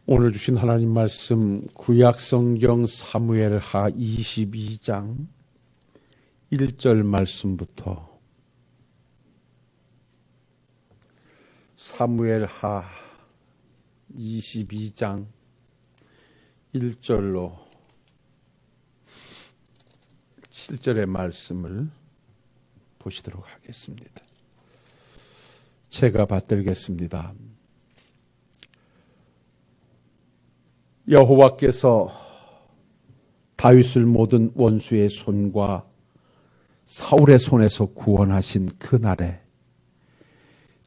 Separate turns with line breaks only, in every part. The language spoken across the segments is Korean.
오늘 주신 하나님 말씀 구약성경 사무엘하 22장 1절 말씀부터 사무엘하 22장 1절로 7절의 말씀을 보시도록 하겠습니다. 제가 받들겠습니다. 여호와께서 다윗을 모든 원수의 손과 사울의 손에서 구원하신 그날에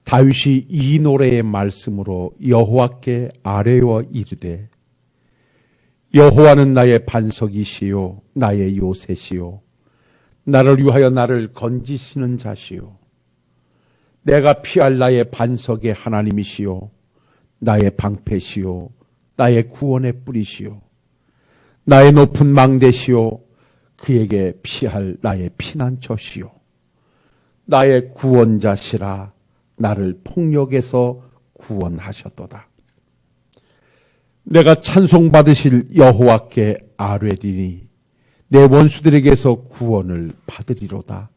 다윗이 이 노래의 말씀으로 여호와께 아뢰어 이르되 여호와는 나의 반석이시요 나의 요새시요 나를 위하여 나를 건지시는 자시요 내가 피할 나의 반석의 하나님이시요 나의 방패시요 나의 구원의 뿌리시요 나의 높은 망대시요 그에게 피할 나의 피난처시요 나의 구원자시라 나를 폭력에서 구원하셨도다. 내가 찬송받으실 여호와께 아뢰리니 내 원수들에게서 구원을 받으리로다.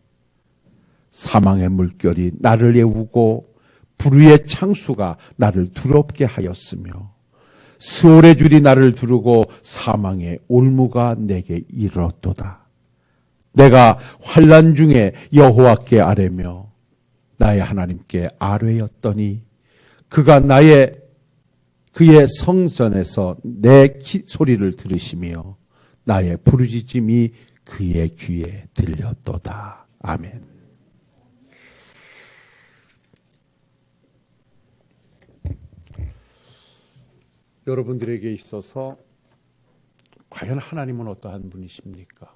사망의 물결이 나를 애우고 불의의 창수가 나를 두렵게 하였으며 스올의 줄이 나를 두르고 사망의 올무가 내게 이르렀도다. 내가 환난 중에 여호와께 아뢰며 나의 하나님께 아뢰었더니 그가 그의 성전에서 내 소리를 들으시며 나의 부르짖음이 그의 귀에 들렸도다. 아멘. 여러분들에게 있어서 과연 하나님은 어떠한 분이십니까?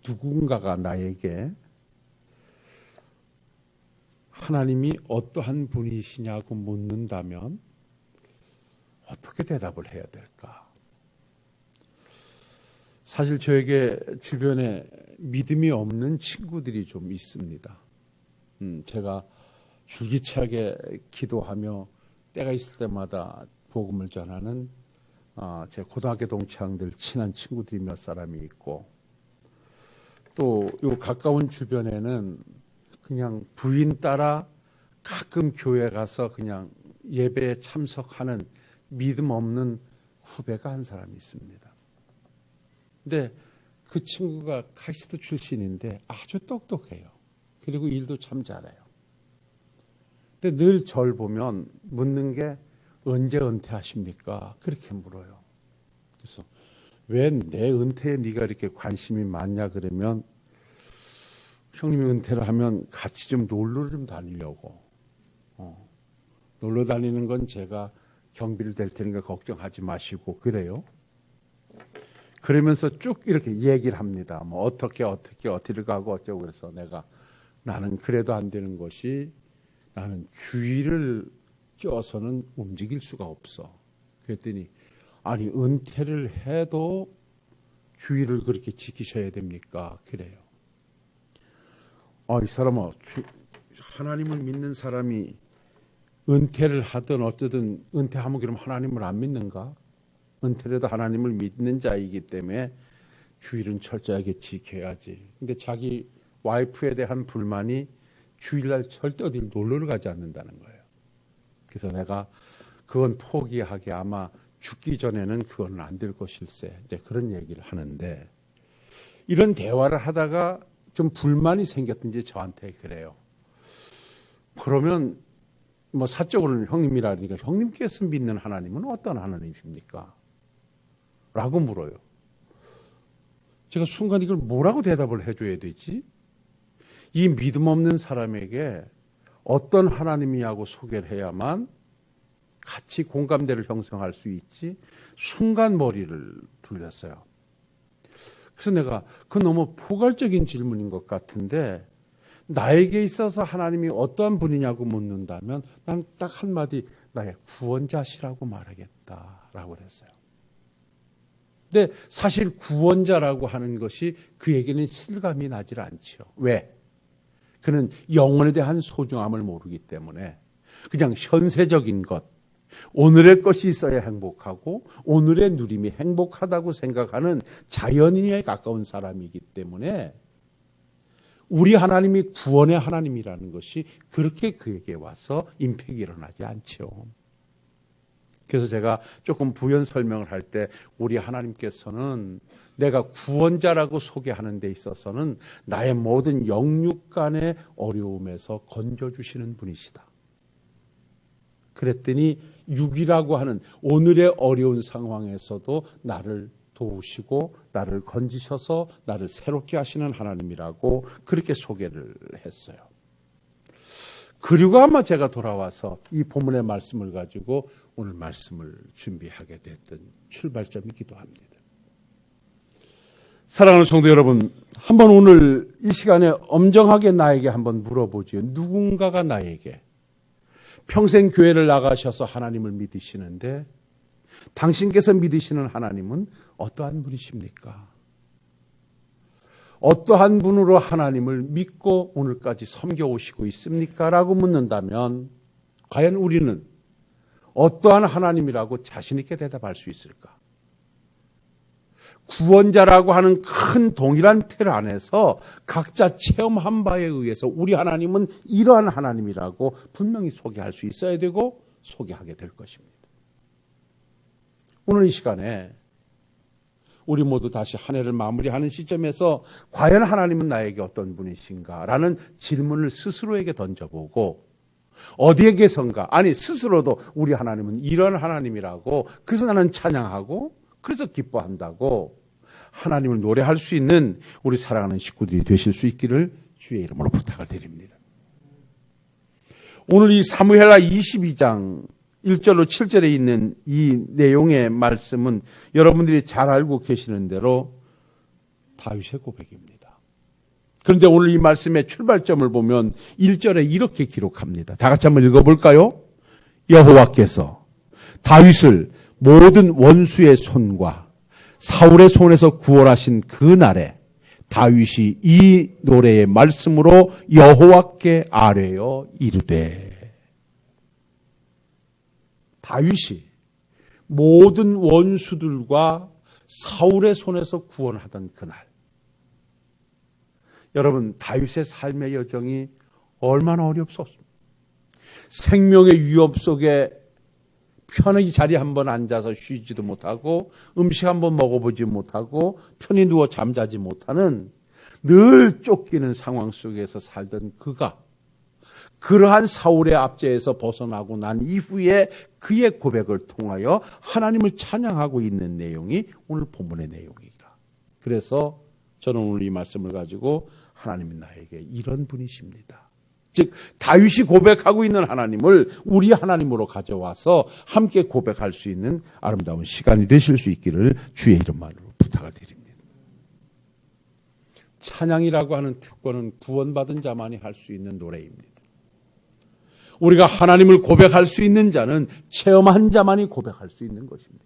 누군가가 나에게 하나님이 어떠한 분이시냐고 묻는다면 어떻게 대답을 해야 될까? 사실 저에게 주변에 믿음이 없는 친구들이 좀 있습니다. 제가 줄기차게 기도하며 때가 있을 때마다 복음을 전하는 제 고등학교 동창들 친한 친구들이 몇 사람이 있고 또 요 가까운 주변에는 그냥 부인 따라 가끔 교회 가서 그냥 예배에 참석하는 믿음 없는 후배가 한 사람이 있습니다. 근데 그 친구가 카이스트 출신인데 아주 똑똑해요. 그리고 일도 참 잘해요. 근데 늘 절 보면 묻는 게 언제 은퇴하십니까? 그렇게 물어요. 그래서 왜 내 은퇴에 네가 이렇게 관심이 많냐 그러면 형님이 은퇴를 하면 같이 좀 놀러 좀 다니려고. 놀러 다니는 건 제가 경비를 댈 테니까 걱정하지 마시고 그래요. 그러면서 쭉 이렇게 얘기를 합니다. 뭐 어디를 가고 어쩌고 그래서 나는 그래도 안 되는 것이 나는 주의를 껴서는 움직일 수가 없어. 그랬더니 아니 은퇴를 해도 주의를 그렇게 지키셔야 됩니까? 그래요. 이 사람아 하나님을 믿는 사람이 은퇴를 하든 어쩌든 은퇴하면 그럼 하나님을 안 믿는가? 은퇴라도 하나님을 믿는 자이기 때문에 주의를 철저하게 지켜야지. 근데 자기 와이프에 대한 불만이 주일날 절대 어디를 놀러를 가지 않는다는 거예요. 그래서 내가 그건 포기하게 아마 죽기 전에는 그건 안 될 것일세. 이제 그런 얘기를 하는데 이런 대화를 하다가 좀 불만이 생겼든지 저한테 그래요. 그러면 뭐 사적으로는 형님이라니까 형님께서 믿는 하나님은 어떤 하나님이십니까? 라고 물어요. 제가 순간 이걸 뭐라고 대답을 해줘야 되지? 이 믿음 없는 사람에게 어떤 하나님이냐고 소개를 해야만 같이 공감대를 형성할 수 있지 순간 머리를 돌렸어요. 그래서 내가 그 너무 포괄적인 질문인 것 같은데 나에게 있어서 하나님이 어떠한 분이냐고 묻는다면 난 딱 한마디 나의 구원자시라고 말하겠다라고 그랬어요. 근데 사실 구원자라고 하는 것이 그에게는 실감이 나질 않죠. 왜? 그는 영혼에 대한 소중함을 모르기 때문에 그냥 현세적인 것, 오늘의 것이 있어야 행복하고 오늘의 누림이 행복하다고 생각하는 자연인에 가까운 사람이기 때문에 우리 하나님이 구원의 하나님이라는 것이 그렇게 그에게 와서 임팩이 일어나지 않죠. 그래서 제가 조금 부연 설명을 할 때 우리 하나님께서는 내가 구원자라고 소개하는 데 있어서는 나의 모든 영육간의 어려움에서 건져주시는 분이시다. 그랬더니 육이라고 하는 오늘의 어려운 상황에서도 나를 도우시고 나를 건지셔서 나를 새롭게 하시는 하나님이라고 그렇게 소개를 했어요. 그리고 아마 제가 돌아와서 이 본문의 말씀을 가지고 오늘 말씀을 준비하게 됐던 출발점이기도 합니다. 사랑하는 성도 여러분, 한번 오늘 이 시간에 엄정하게 나에게 한번 물어보지요. 누군가가 나에게 평생 교회를 나가셔서 하나님을 믿으시는데 당신께서 믿으시는 하나님은 어떠한 분이십니까? 어떠한 분으로 하나님을 믿고 오늘까지 섬겨오시고 있습니까? 라고 묻는다면 과연 우리는 어떠한 하나님이라고 자신 있게 대답할 수 있을까? 구원자라고 하는 큰 동일한 틀 안에서 각자 체험한 바에 의해서 우리 하나님은 이러한 하나님이라고 분명히 소개할 수 있어야 되고 소개하게 될 것입니다. 오늘 이 시간에 우리 모두 다시 한 해를 마무리하는 시점에서 과연 하나님은 나에게 어떤 분이신가? 라는 질문을 스스로에게 던져보고 어디에게선가? 아니 스스로도 우리 하나님은 이런 하나님이라고 그래서 나는 찬양하고 그래서 기뻐한다고 하나님을 노래할 수 있는 우리 사랑하는 식구들이 되실 수 있기를 주의 이름으로 부탁을 드립니다. 오늘 이 사무엘하 22장 1절로 7절에 있는 이 내용의 말씀은 여러분들이 잘 알고 계시는 대로 다윗의 고백입니다. 그런데 오늘 이 말씀의 출발점을 보면 1절에 이렇게 기록합니다. 다 같이 한번 읽어볼까요? 여호와께서 다윗을 모든 원수의 손과 사울의 손에서 구원하신 그 날에 다윗이 이 노래의 말씀으로 여호와께 아뢰어 이르되. 다윗이 모든 원수들과 사울의 손에서 구원하던 그날. 여러분, 다윗의 삶의 여정이 얼마나 어렵습니까? 생명의 위협 속에 편히 자리에 한번 앉아서 쉬지도 못하고 음식 한번 먹어보지 못하고 편히 누워 잠자지 못하는 늘 쫓기는 상황 속에서 살던 그가 그러한 사울의 압제에서 벗어나고 난 이후에 그의 고백을 통하여 하나님을 찬양하고 있는 내용이 오늘 본문의 내용이다. 그래서 저는 오늘 이 말씀을 가지고 하나님은 나에게 이런 분이십니다. 즉 다윗이 고백하고 있는 하나님을 우리 하나님으로 가져와서 함께 고백할 수 있는 아름다운 시간이 되실 수 있기를 주의 이름만으로 부탁을 드립니다. 찬양이라고 하는 특권은 구원받은 자만이 할 수 있는 노래입니다. 우리가 하나님을 고백할 수 있는 자는 체험한 자만이 고백할 수 있는 것입니다.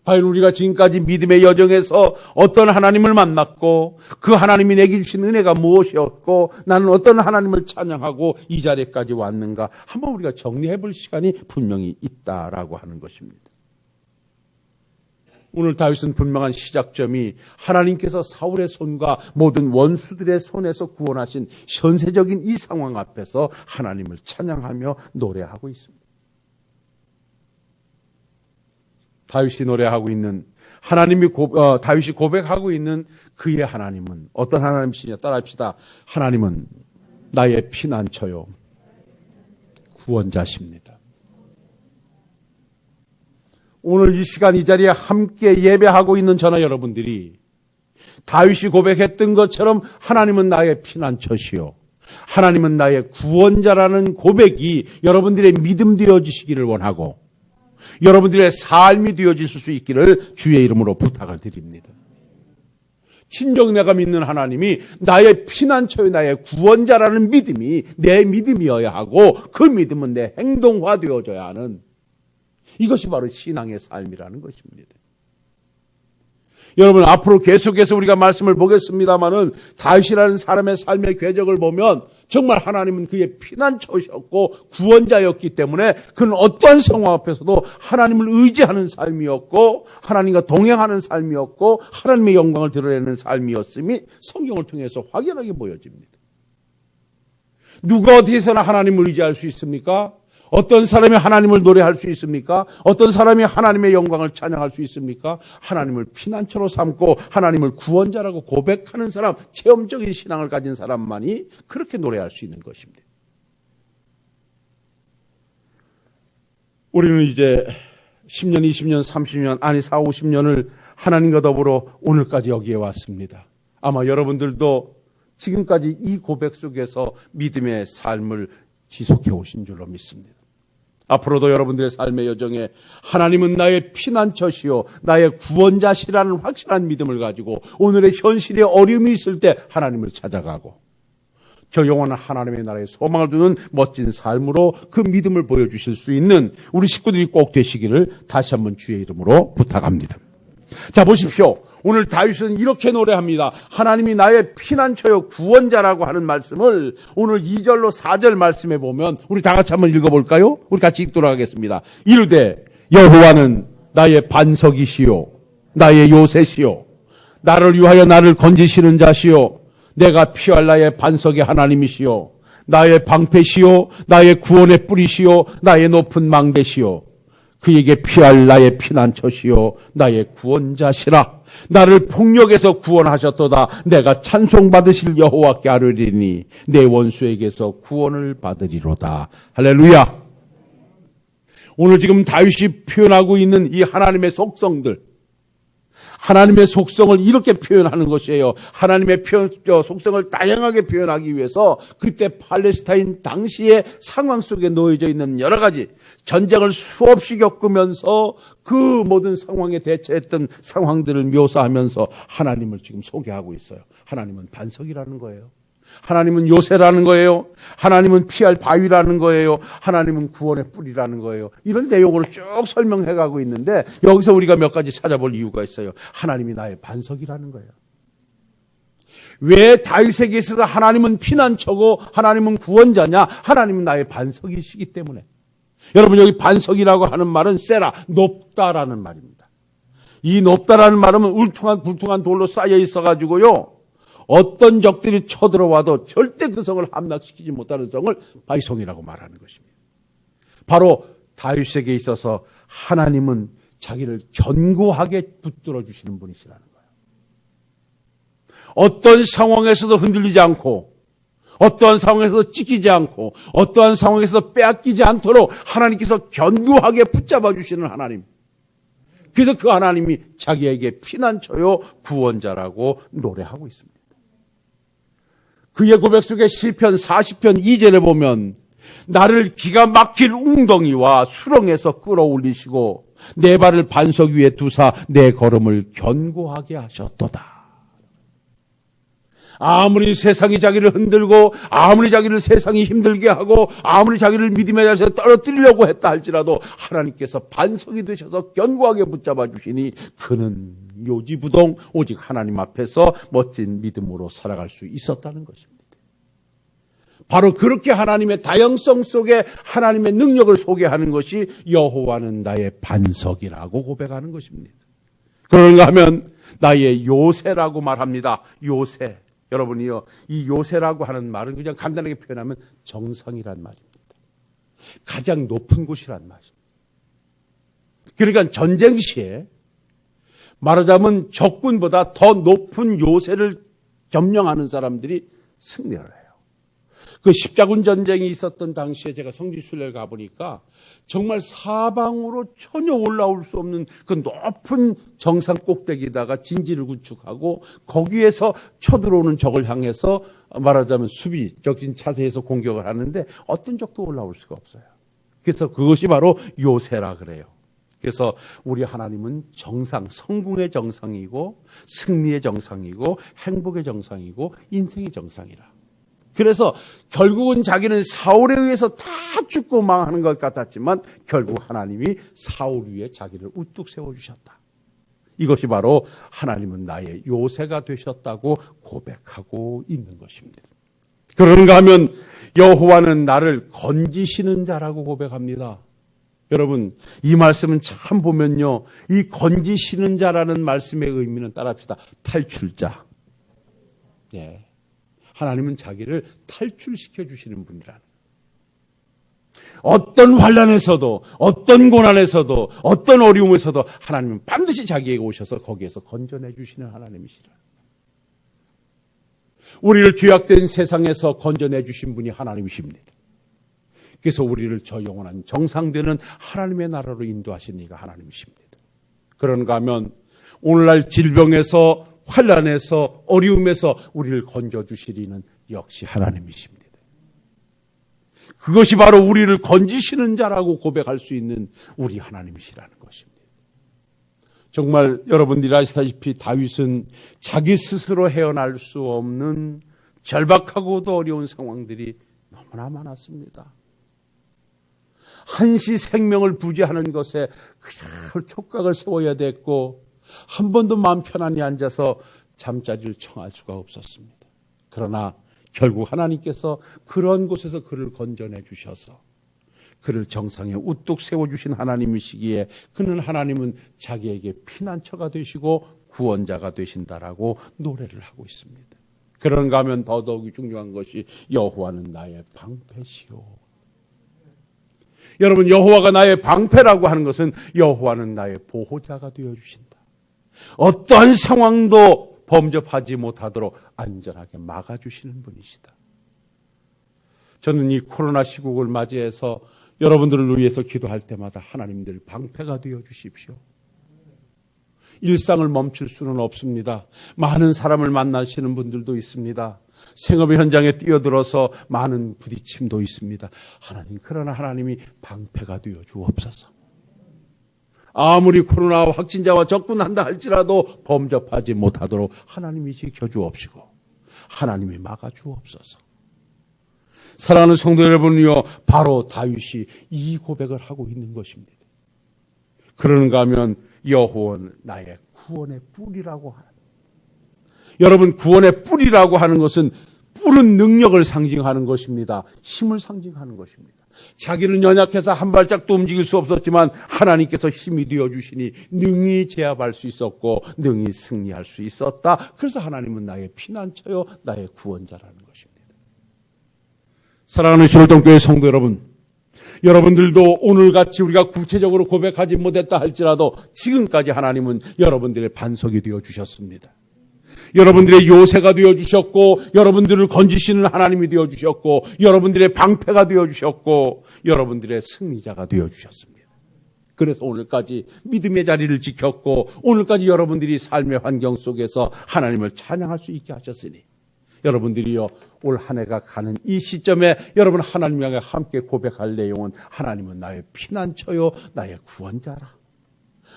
과연 우리가 지금까지 믿음의 여정에서 어떤 하나님을 만났고 그 하나님이 내게 주신 은혜가 무엇이었고 나는 어떤 하나님을 찬양하고 이 자리까지 왔는가 한번 우리가 정리해 볼 시간이 분명히 있다라고 하는 것입니다. 오늘 다윗은 분명한 시작점이 하나님께서 사울의 손과 모든 원수들의 손에서 구원하신 현세적인 이 상황 앞에서 하나님을 찬양하며 노래하고 있습니다. 다윗이 노래하고 있는 다윗이 고백하고 있는 그의 하나님은 어떤 하나님이시냐 따라합시다. 하나님은 나의 피난처요 구원자십니다. 오늘 이 시간 이 자리에 함께 예배하고 있는 저나 여러분들이 다윗이 고백했던 것처럼 하나님은 나의 피난처시요 하나님은 나의 구원자라는 고백이 여러분들의 믿음 되어지시기를 원하고 여러분들의 삶이 되어질 수 있기를 주의 이름으로 부탁을 드립니다. 친정 내가 믿는 하나님이 나의 피난처요 나의 구원자라는 믿음이 내 믿음이어야 하고 그 믿음은 내 행동화되어져야 하는 이것이 바로 신앙의 삶이라는 것입니다. 여러분, 앞으로 계속해서 우리가 말씀을 보겠습니다마는 다윗이라는 사람의 삶의 궤적을 보면 정말 하나님은 그의 피난처셨고 구원자였기 때문에 그는 어떠한 상황 앞에서도 하나님을 의지하는 삶이었고 하나님과 동행하는 삶이었고 하나님의 영광을 드러내는 삶이었음이 성경을 통해서 확연하게 보여집니다. 누가 어디에서나 하나님을 의지할 수 있습니까? 어떤 사람이 하나님을 노래할 수 있습니까? 어떤 사람이 하나님의 영광을 찬양할 수 있습니까? 하나님을 피난처로 삼고 하나님을 구원자라고 고백하는 사람, 체험적인 신앙을 가진 사람만이 그렇게 노래할 수 있는 것입니다. 우리는 이제 10년, 20년, 30년, 아니 4, 50년을 하나님과 더불어 오늘까지 여기에 왔습니다. 아마 여러분들도 지금까지 이 고백 속에서 믿음의 삶을 지속해 오신 줄로 믿습니다. 앞으로도 여러분들의 삶의 여정에 하나님은 나의 피난처시요 나의 구원자시라는 확실한 믿음을 가지고 오늘의 현실에 어려움이 있을 때 하나님을 찾아가고 저 영원한 하나님의 나라에 소망을 두는 멋진 삶으로 그 믿음을 보여주실 수 있는 우리 식구들이 꼭 되시기를 다시 한번 주의 이름으로 부탁합니다. 자, 보십시오. 오늘 다윗은 이렇게 노래합니다. 하나님이 나의 피난처요 구원자라고 하는 말씀을 오늘 2절로 4절 말씀에 보면 우리 다 같이 한번 읽어볼까요? 우리 같이 읽도록 하겠습니다. 이르되 여호와는 나의 반석이시요 나의 요새시요 나를 위하여 나를 건지시는 자시요 내가 피할 나의 반석의 하나님이시요 나의 방패시요 나의 구원의 뿌리시요 나의 높은 망대시요 그에게 피할 나의 피난처시요 나의 구원자시라. 나를 폭력에서 구원하셨도다. 내가 찬송받으실 여호와께 아뢰리니 내 원수에게서 구원을 받으리로다. 할렐루야. 오늘 지금 다윗이 표현하고 있는 이 하나님의 속성들, 하나님의 속성을 이렇게 표현하는 것이에요. 하나님의 속성을 다양하게 표현하기 위해서 그때 팔레스타인 당시의 상황 속에 놓여져 있는 여러 가지 전쟁을 수없이 겪으면서 그 모든 상황에 대처했던 상황들을 묘사하면서 하나님을 지금 소개하고 있어요. 하나님은 반석이라는 거예요. 하나님은 요새라는 거예요. 하나님은 피할 바위라는 거예요. 하나님은 구원의 뿌리라는 거예요. 이런 내용으로 쭉 설명해가고 있는데 여기서 우리가 몇 가지 찾아볼 이유가 있어요. 하나님이 나의 반석이라는 거예요. 왜 다윗에게 있어서 하나님은 피난처고 하나님은 구원자냐? 하나님은 나의 반석이시기 때문에. 여러분, 여기 반석이라고 하는 말은 세라, 높다라는 말입니다. 이 높다라는 말은 울퉁한 돌로 쌓여 있어가지고요. 어떤 적들이 쳐들어와도 절대 그 성을 함락시키지 못하는 성을 바위성이라고 말하는 것입니다. 바로 다윗에게 있어서 하나님은 자기를 견고하게 붙들어 주시는 분이시라는 거예요. 어떤 상황에서도 흔들리지 않고 어떠한 상황에서도 찢기지 않고 어떠한 상황에서도 빼앗기지 않도록 하나님께서 견고하게 붙잡아 주시는 하나님. 그래서 그 하나님이 자기에게 피난처요 구원자라고 노래하고 있습니다. 그의 고백 속에 시편 40편 2절에 보면 나를 기가 막힐 웅덩이와 수렁에서 끌어올리시고 내 발을 반석 위에 두사 내 걸음을 견고하게 하셨도다. 아무리 세상이 자기를 흔들고 아무리 자기를 세상이 힘들게 하고 아무리 자기를 믿음의 자세에 떨어뜨리려고 했다 할지라도 하나님께서 반석이 되셔서 견고하게 붙잡아 주시니 그는 요지부동 오직 하나님 앞에서 멋진 믿음으로 살아갈 수 있었다는 것입니다. 바로 그렇게 하나님의 다양성 속에 하나님의 능력을 소개하는 것이 여호와는 나의 반석이라고 고백하는 것입니다. 그런가 하면 나의 요새라고 말합니다. 요새. 여러분이요, 이 요새라고 하는 말은 그냥 간단하게 표현하면 정상이란 말입니다. 가장 높은 곳이란 말입니다. 그러니까 전쟁 시에 말하자면 적군보다 더 높은 요새를 점령하는 사람들이 승리를 해요. 그 십자군 전쟁이 있었던 당시에 제가 성지순례를 가보니까 정말 사방으로 전혀 올라올 수 없는 그 높은 정상 꼭대기에다가 진지를 구축하고 거기에서 쳐들어오는 적을 향해서 말하자면 수비적인 자세에서 공격을 하는데 어떤 적도 올라올 수가 없어요. 그래서 그것이 바로 요새라 그래요. 그래서 우리 하나님은 정상, 성공의 정상이고 승리의 정상이고 행복의 정상이고 인생의 정상이라. 그래서 결국은 자기는 사울에 의해서 다 죽고 망하는 것 같았지만 결국 하나님이 사울 위에 자기를 우뚝 세워주셨다. 이것이 바로 하나님은 나의 요새가 되셨다고 고백하고 있는 것입니다. 그런가 하면 여호와는 나를 건지시는 자라고 고백합니다. 여러분, 이 말씀은 참 보면요, 이 건지시는 자라는 말씀의 의미는 따라합시다. 탈출자. 예. 하나님은 자기를 탈출시켜 주시는 분이라는. 어떤 환난에서도, 어떤 고난에서도, 어떤 어려움에서도 하나님은 반드시 자기에게 오셔서 거기에서 건져내 주시는 하나님이시라. 우리를 죄악된 세상에서 건져내 주신 분이 하나님이십니다. 그래서 우리를 저 영원한 정상되는 하나님의 나라로 인도하신 이가 하나님이십니다. 그런가 하면 오늘날 질병에서, 환난에서, 어려움에서 우리를 건져주실 이는 역시 하나님이십니다. 그것이 바로 우리를 건지시는 자라고 고백할 수 있는 우리 하나님이시라는 것입니다. 정말 여러분들이 아시다시피 다윗은 자기 스스로 헤어날 수 없는 절박하고도 어려운 상황들이 너무나 많았습니다. 한시 생명을 부지하는 것에 그냥 촉각을 세워야 됐고 한 번도 마음 편안히 앉아서 잠자리를 청할 수가 없었습니다. 그러나 결국 하나님께서 그런 곳에서 그를 건져내 주셔서 그를 정상에 우뚝 세워주신 하나님이시기에 하나님은 자기에게 피난처가 되시고 구원자가 되신다라고 노래를 하고 있습니다. 그런가 하면 더더욱이 중요한 것이 여호와는 나의 방패시오. 여러분, 여호와가 나의 방패라고 하는 것은 여호와는 나의 보호자가 되어주신다. 어떠한 상황도 범접하지 못하도록 안전하게 막아주시는 분이시다. 저는 이 코로나 시국을 맞이해서 여러분들을 위해서 기도할 때마다 하나님들 방패가 되어주십시오. 일상을 멈출 수는 없습니다. 많은 사람을 만나시는 분들도 있습니다. 생업의 현장에 뛰어들어서 많은 부딪힘도 있습니다. 하나님, 그러나 하나님이 방패가 되어 주옵소서. 아무리 코로나 확진자와 접근한다 할지라도 범접하지 못하도록 하나님이 지켜주옵시고 하나님이 막아주옵소서. 사랑하는 성도 여러분이요, 바로 다윗이 이 고백을 하고 있는 것입니다. 그런가 하면 여호와는 나의 구원의 뿔이라고 하는. 여러분, 구원의 뿔이라고 하는 것은 뿔은 능력을 상징하는 것입니다. 힘을 상징하는 것입니다. 자기는 연약해서 한 발짝도 움직일 수 없었지만 하나님께서 힘이 되어주시니 능히 제압할 수 있었고 능히 승리할 수 있었다. 그래서 하나님은 나의 피난처요, 나의 구원자라는 것입니다. 사랑하는 시월동교회 성도 여러분, 여러분들도 오늘같이 우리가 구체적으로 고백하지 못했다 할지라도 지금까지 하나님은 여러분들의 반석이 되어주셨습니다. 여러분들의 요새가 되어주셨고 여러분들을 건지시는 하나님이 되어주셨고 여러분들의 방패가 되어주셨고 여러분들의 승리자가 되어주셨습니다. 그래서 오늘까지 믿음의 자리를 지켰고 오늘까지 여러분들이 삶의 환경 속에서 하나님을 찬양할 수 있게 하셨으니 여러분들이요, 올 한 해가 가는 이 시점에 여러분 하나님 향해 함께 고백할 내용은 하나님은 나의 피난처요, 나의 구원자라.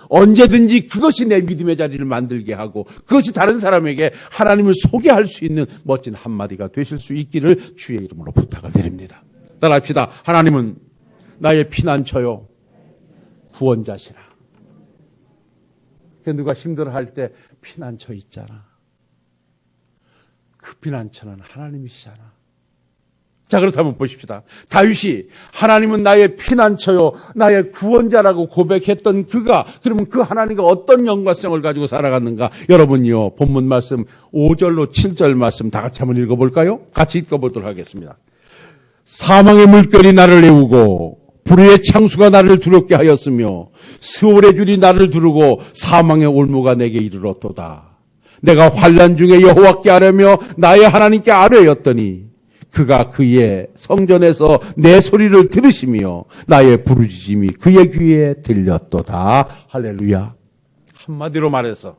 언제든지 그것이 내 믿음의 자리를 만들게 하고 그것이 다른 사람에게 하나님을 소개할 수 있는 멋진 한마디가 되실 수 있기를 주의 이름으로 부탁을 드립니다. 따라합시다. 하나님은 나의 피난처요, 구원자시라. 누가 힘들어할 때 피난처 있잖아. 그 피난처는 하나님이시잖아. 자, 그렇다면 보십시다. 다윗이 하나님은 나의 피난처요, 나의 구원자라고 고백했던 그가, 그러면 그 하나님과 어떤 연관성을 가지고 살아갔는가? 여러분요, 본문 말씀 5절로 7절 말씀 다 같이 한번 읽어볼까요? 같이 읽어보도록 하겠습니다. 사망의 물결이 나를 내우고 불의의 창수가 나를 두렵게 하였으며 스올의 줄이 나를 두르고 사망의 올무가 내게 이르렀도다. 내가 환난 중에 여호와께 아뢰며 나의 하나님께 아뢰었더니 그가 그의 성전에서 내 소리를 들으시며 나의 부르짖음이 그의 귀에 들렸도다. 할렐루야. 한마디로 말해서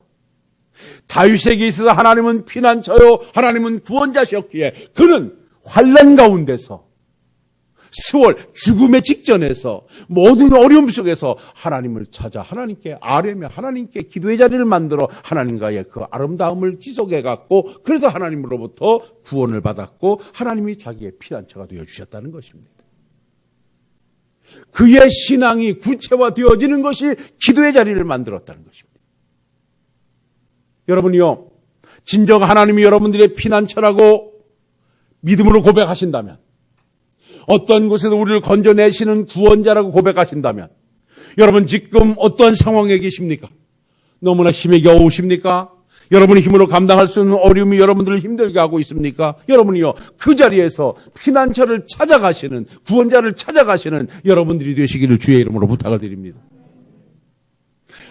다윗에게 있어서 하나님은 피난처요, 하나님은 구원자셨기에 그는 환난 가운데서 스월 죽음의 직전에서 모든 어려움 속에서 하나님을 찾아 하나님께 아뢰며 하나님께 기도의 자리를 만들어 하나님과의 그 아름다움을 지속해 갔고 그래서 하나님으로부터 구원을 받았고 하나님이 자기의 피난처가 되어주셨다는 것입니다. 그의 신앙이 구체화되어지는 것이 기도의 자리를 만들었다는 것입니다. 여러분이요, 진정 하나님이 여러분들의 피난처라고 믿음으로 고백하신다면, 어떤 곳에서 우리를 건져내시는 구원자라고 고백하신다면, 여러분 지금 어떤 상황에 계십니까? 너무나 힘에 겨우십니까? 여러분의 힘으로 감당할 수 있는 어려움이 여러분들을 힘들게 하고 있습니까? 여러분이요, 그 자리에서 피난처를 찾아가시는, 구원자를 찾아가시는 여러분들이 되시기를 주의 이름으로 부탁을 드립니다.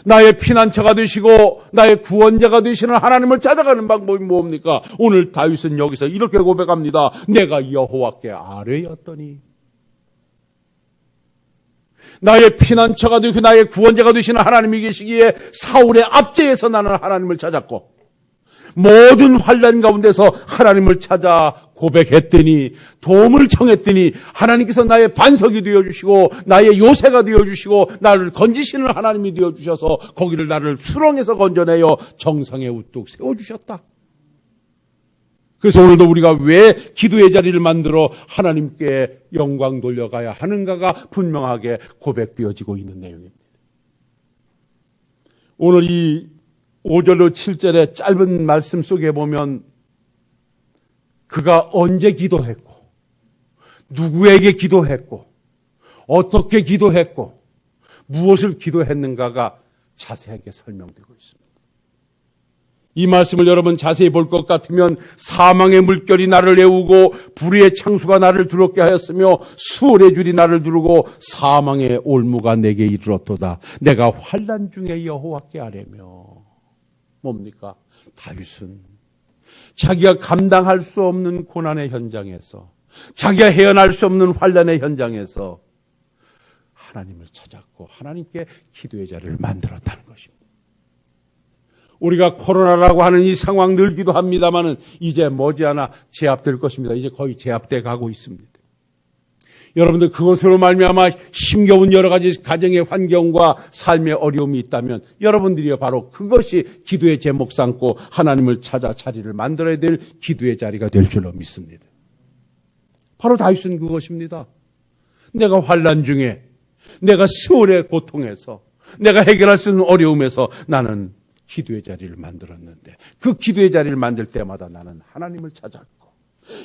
나의 피난처가 되시고 나의 구원자가 되시는 하나님을 찾아가는 방법이 뭡니까? 오늘 다윗은 여기서 이렇게 고백합니다. 내가 여호와께 아뢰었더니. 나의 피난처가 되고 나의 구원자가 되시는 하나님이 계시기에 사울의 압제에서 나는 하나님을 찾았고, 모든 환난 가운데서 하나님을 찾아 고백했더니, 도움을 청했더니 하나님께서 나의 반석이 되어주시고 나의 요새가 되어주시고 나를 건지시는 하나님이 되어주셔서 거기를 나를 수렁에서 건져내어 정상에 우뚝 세워주셨다. 그래서 오늘도 우리가 왜 기도의 자리를 만들어 하나님께 영광 돌려가야 하는가가 분명하게 고백되어지고 있는 내용입니다. 오늘 이 5절로 7절의 짧은 말씀 속에 보면 그가 언제 기도했고, 누구에게 기도했고, 어떻게 기도했고, 무엇을 기도했는가가 자세하게 설명되고 있습니다. 이 말씀을 여러분 자세히 볼 것 같으면 사망의 물결이 나를 애우고 불의의 창수가 나를 두렵게 하였으며 수월의 줄이 나를 두르고 사망의 올무가 내게 이르렀도다. 내가 환난 중에 여호와께 아뢰며. 뭡니까? 다윗은 자기가 감당할 수 없는 고난의 현장에서, 자기가 헤어날 수 없는 환난의 현장에서 하나님을 찾았고 하나님께 기도의 자리를 만들었다는 것입니다. 우리가 코로나라고 하는 이 상황 늘 기도합니다마는 이제 머지않아 제압될 것입니다. 이제 거의 제압돼 가고 있습니다. 여러분들 그것으로 말미암아 힘겨운 여러 가지 가정의 환경과 삶의 어려움이 있다면 여러분들이 바로 그것이 기도의 제목 삼고 하나님을 찾아 자리를 만들어야 될 기도의 자리가 될 줄로 믿습니다. 바로 다윗은 그것입니다. 내가 환난 중에, 내가 수월의 고통에서, 내가 해결할 수 있는 어려움에서 나는 기도의 자리를 만들었는데, 그 기도의 자리를 만들 때마다 나는 하나님을 찾았고,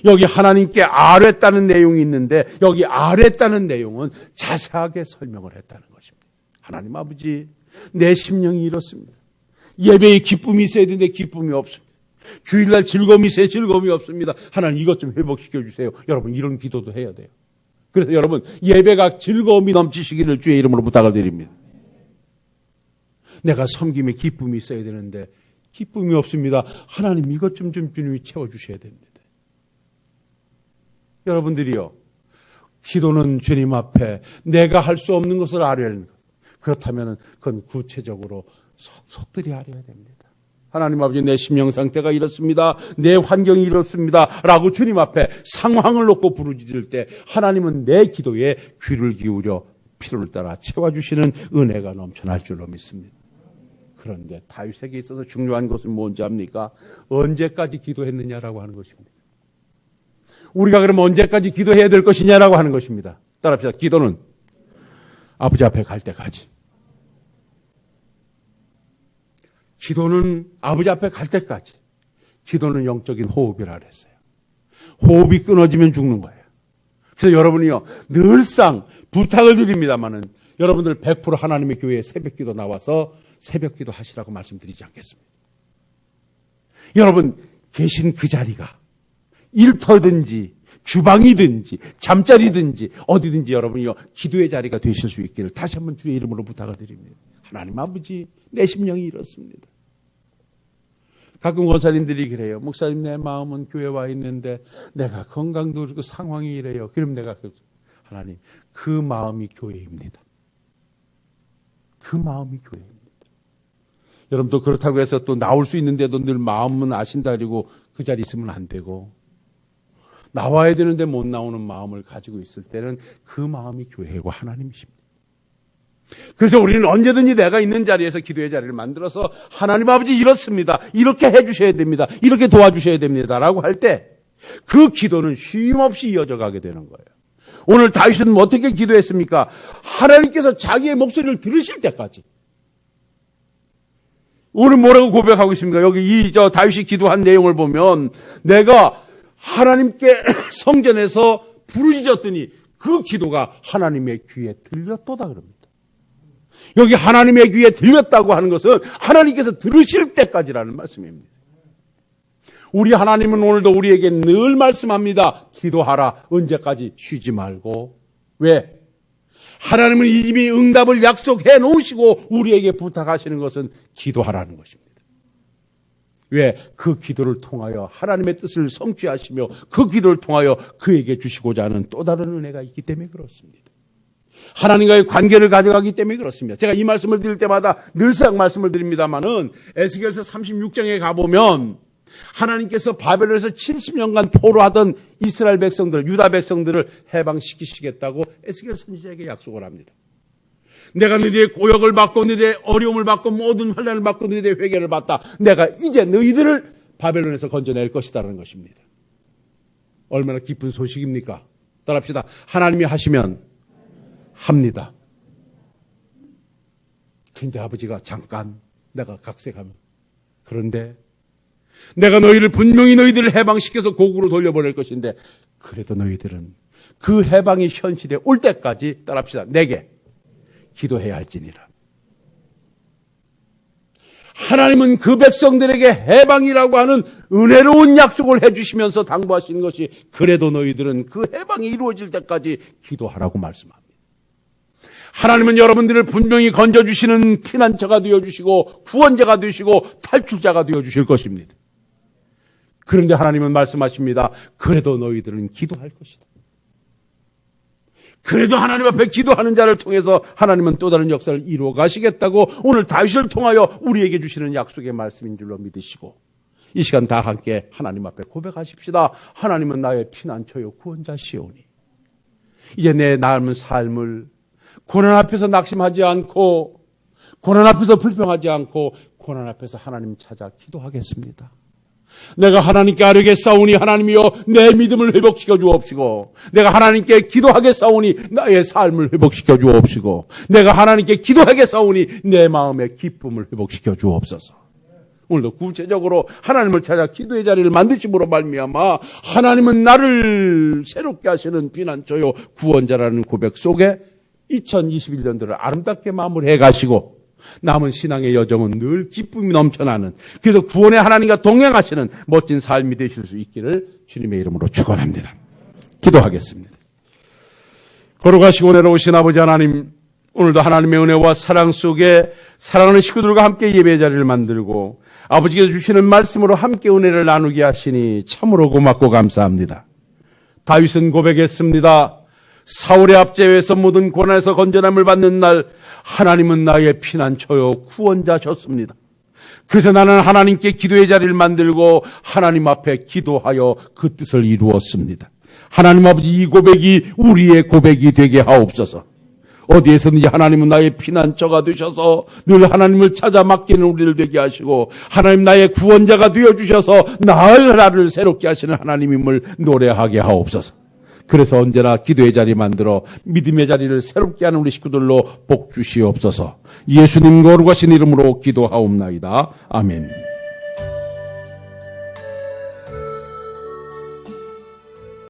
여기 하나님께 아뢰었다는 내용이 있는데 여기 아뢰었다는 내용은 자세하게 설명을 했다는 것입니다. 하나님 아버지, 내 심령이 이렇습니다. 예배에 기쁨이 있어야 되는데 기쁨이 없습니다. 주일날 즐거움이 있어야 즐거움이 없습니다. 하나님 이것 좀 회복시켜 주세요. 여러분 이런 기도도 해야 돼요. 그래서 여러분 예배가 즐거움이 넘치시기를 주의 이름으로 부탁을 드립니다. 내가 섬김에 기쁨이 있어야 되는데 기쁨이 없습니다. 하나님 이것 좀 주님이 채워주셔야 됩니다. 여러분들이요, 기도는 주님 앞에 내가 할 수 없는 것을 아뢰는 것. 그렇다면 그건 구체적으로 속들이 아뢰어야 됩니다. 하나님 아버지, 내 심령 상태가 이렇습니다. 내 환경이 이렇습니다. 라고 주님 앞에 상황을 놓고 부르짖을 때 하나님은 내 기도에 귀를 기울여 필요를 따라 채워주시는 은혜가 넘쳐날 줄로 믿습니다. 그런데 다윗에게 있어서 중요한 것은 뭔지 압니까? 언제까지 기도했느냐라고 하는 것입니다. 우리가 그러면 언제까지 기도해야 될 것이냐라고 하는 것입니다. 따라합시다. 기도는 아버지 앞에 갈 때까지. 기도는 아버지 앞에 갈 때까지. 기도는 영적인 호흡이라 그랬어요. 호흡이 끊어지면 죽는 거예요. 그래서 여러분이요, 늘상 부탁을 드립니다마는 여러분들 100% 하나님의 교회에 새벽기도 나와서 새벽기도 하시라고 말씀드리지 않겠습니다. 여러분 계신 그 자리가 일터든지 주방이든지 잠자리든지 어디든지 여러분이요, 기도의 자리가 되실 수 있기를 다시 한번 주의 이름으로 부탁을 드립니다. 하나님 아버지, 내 심령이 이렇습니다. 가끔 권사님들이 그래요. 목사님, 내 마음은 교회 와 있는데 내가 건강도 그렇고 상황이 이래요. 그럼 내가 하나님, 그 마음이 교회입니다. 그 마음이 교회입니다. 여러분 또 그렇다고 해서 또 나올 수 있는데도 늘 마음은 아신다 그리고 그 자리에 있으면 안 되고, 나와야 되는데 못 나오는 마음을 가지고 있을 때는 그 마음이 교회고 하나님이십니다. 그래서 우리는 언제든지 내가 있는 자리에서 기도의 자리를 만들어서 하나님 아버지 이렇습니다. 이렇게 해주셔야 됩니다. 이렇게 도와주셔야 됩니다. 라고 할 때 그 기도는 쉼없이 이어져 가게 되는 거예요. 오늘 다윗은 어떻게 기도했습니까? 하나님께서 자기의 목소리를 들으실 때까지. 우리 뭐라고 고백하고 있습니까? 여기 다윗이 기도한 내용을 보면 내가 하나님께 성전에서 부르짖었더니 그 기도가 하나님의 귀에 들렸도다 그럽니다. 여기 하나님의 귀에 들렸다고 하는 것은 하나님께서 들으실 때까지라는 말씀입니다. 우리 하나님은 오늘도 우리에게 늘 말씀합니다. 기도하라. 언제까지? 쉬지 말고. 왜? 하나님은 이미 응답을 약속해 놓으시고 우리에게 부탁하시는 것은 기도하라는 것입니다. 왜? 그 기도를 통하여 하나님의 뜻을 성취하시며 그 기도를 통하여 그에게 주시고자 하는 또 다른 은혜가 있기 때문에 그렇습니다. 하나님과의 관계를 가져가기 때문에 그렇습니다. 제가 이 말씀을 드릴 때마다 늘상 말씀을 드립니다마는 에스겔서 36장에 가보면 하나님께서 바벨론에서 70년간 포로하던 이스라엘 백성들, 유다 백성들을 해방시키시겠다고 에스겔 선지자에게 약속을 합니다. 내가 너희의 고역을 받고 너희의 어려움을 받고 모든 환난을 받고 너희의 회개를 받다. 내가 이제 너희들을 바벨론에서 건져낼 것이다라는 것입니다. 얼마나 기쁜 소식입니까? 따라합시다. 하나님이 하시면 합니다. 근데 아버지가 잠깐 내가 각색하면 그런데 내가 분명히 너희들을 해방시켜서 고국으로 돌려보낼 것인데 그래도 너희들은 그 해방이 현실에 올 때까지 따라합시다. 내게 기도해야 할지니라. 하나님은 그 백성들에게 해방이라고 하는 은혜로운 약속을 해주시면서 당부하시는 것이 그래도 너희들은 그 해방이 이루어질 때까지 기도하라고 말씀합니다. 하나님은 여러분들을 분명히 건져주시는 피난처가 되어주시고 구원자가 되시고 탈출자가 되어주실 것입니다. 그런데 하나님은 말씀하십니다. 그래도 너희들은 기도할 것이다. 그래도 하나님 앞에 기도하는 자를 통해서 하나님은 또 다른 역사를 이루어 가시겠다고 오늘 다윗을 통하여 우리에게 주시는 약속의 말씀인 줄로 믿으시고 이 시간 다 함께 하나님 앞에 고백하십시다. 하나님은 나의 피난처요 구원자시오니 이제 내 남은 삶을 고난 앞에서 낙심하지 않고 고난 앞에서 불평하지 않고 고난 앞에서 하나님 찾아 기도하겠습니다. 내가 하나님께 아뢰겠사오니 하나님이여 내 믿음을 회복시켜 주옵시고 내가 하나님께 기도하겠사오니 나의 삶을 회복시켜 주옵시고 내가 하나님께 기도하겠사오니 내 마음의 기쁨을 회복시켜 주옵소서. 오늘도 구체적으로 하나님을 찾아 기도의 자리를 만드심으로 말미암아 하나님은 나를 새롭게 하시는 피난처요 구원자라는 고백 속에 2021년도를 아름답게 마무리해 가시고 남은 신앙의 여정은 늘 기쁨이 넘쳐나는 그래서 구원의 하나님과 동행하시는 멋진 삶이 되실 수 있기를 주님의 이름으로 축원합니다. 기도하겠습니다. 걸어가시고 내려오신 아버지 하나님 오늘도 하나님의 은혜와 사랑 속에 사랑하는 식구들과 함께 예배의 자리를 만들고 아버지께서 주시는 말씀으로 함께 은혜를 나누게 하시니 참으로 고맙고 감사합니다. 다윗은 고백했습니다. 사울의 압제에서 모든 고난에서 건전함을 받는 날 하나님은 나의 피난처요 구원자셨습니다. 그래서 나는 하나님께 기도의 자리를 만들고 하나님 앞에 기도하여 그 뜻을 이루었습니다. 하나님 아버지 이 고백이 우리의 고백이 되게 하옵소서. 어디에서든지 하나님은 나의 피난처가 되셔서 늘 하나님을 찾아 맡기는 우리를 되게 하시고 하나님 나의 구원자가 되어주셔서 나를 새롭게 하시는 하나님임을 노래하게 하옵소서. 그래서 언제나 기도의 자리 만들어 믿음의 자리를 새롭게 하는 우리 식구들로 복 주시옵소서. 예수님 거룩하신 이름으로 기도하옵나이다. 아멘.